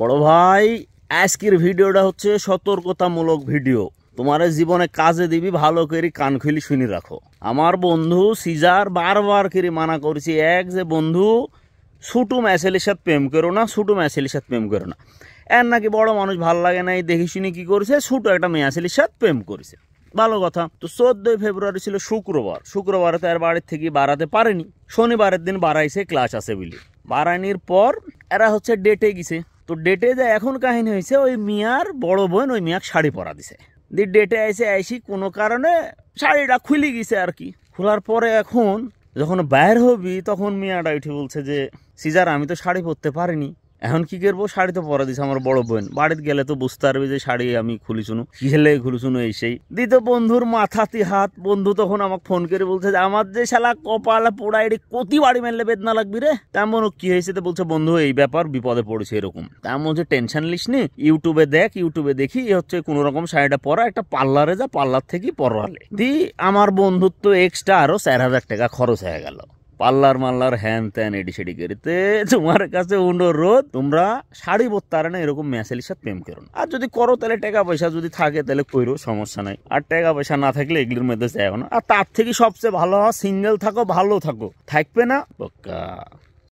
বড় ভাই, আজকের ভিডিওটা হচ্ছে সতর্কতামূলক ভিডিও। তোমার জীবনে কাজে দিবি, ভালো করে কান খুলি শুনি রাখো। আমার বন্ধু সিজার বারবার করে মানা করছি, এক যে বন্ধু ছোটো ম্যাসেলের সাথে প্রেম করো না, ছোটো ম্যাসেলের সাথে প্রেম করো না। এর নাকি বড় মানুষ ভাল লাগে না, দেখি শুনি কি করেছে, ছোটো একটা মেয়াছেলের সাথে প্রেম করেছে। ভালো কথা। তো 14 ফেব্রুয়ারি ছিল শুক্রবারে তো আর বাড়ির থেকে বাড়াতে পারেনি। শনিবারের দিন বাড়াইছে, ক্লাস আছে বলে। বাড়ানির পর এরা হচ্ছে ডেটে গেছে। তো ডেটে যে এখন কাহিনী হয়েছে, ওই মিয়ার বড় বোন ওই মিয়াক শাড়ি পরা দিছে। ডেটে আইসি কোনো কারণে শাড়িটা খুলে গেছে আর কি। খোলার পরে এখন যখন বাইর হবি তখন মিয়াটা উঠে বলছে যে সিজার আমি তো শাড়ি পরতে পারিনি, এখন কি করবো, শাড়ি তো পরা দিছে আমার বড় বোন। বাড়িতে গেলে তো বুঝতে পারবে যে শাড়ি আমি খুলিছুনু, খেলে খুলিছুনু এই সেই। দ্বিতীয় বন্ধুর মাথাতে হাত। বন্ধু তখন আমাকে ফোন করে বলছে যে আমার যে শালা কপালে পোড়াই কতি বাড়ি মারলে বেদনা লাগবি রে। তেমন কি হয়েছে, তো বলছে বন্ধু এই ব্যাপার, বিপদে পড়েছে এরকম। তেমন হচ্ছে টেনশন লিস নি, ইউটিউবে দেখি হচ্ছে কোন রকম শাড়িটা পরা, একটা পার্লারে যা, পার্লার থেকে পরালে দি। আমার বন্ধুত্ব এক্সট্রা আরো 4000 টাকা খরচ হয়ে গেল। পার্লার মাল্লার হ্যান ত্যান এডি সেডি করিতে। তোমার কাছে অনুরোধ, তোমরা শাড়ি পরতে না এরকম মেয়েছেলের সাথে প্রেম করো। আর যদি করো তাহলে টাকা পয়সা যদি থাকে তাহলে কইরো, সমস্যা নাই। আর টাকা পয়সা না থাকলে এগুলোর মধ্যে যাও না। আর তার থেকে সবচেয়ে ভালো হয় সিঙ্গেল থাকো, ভালো থাকো, থাকবে না বক্কা।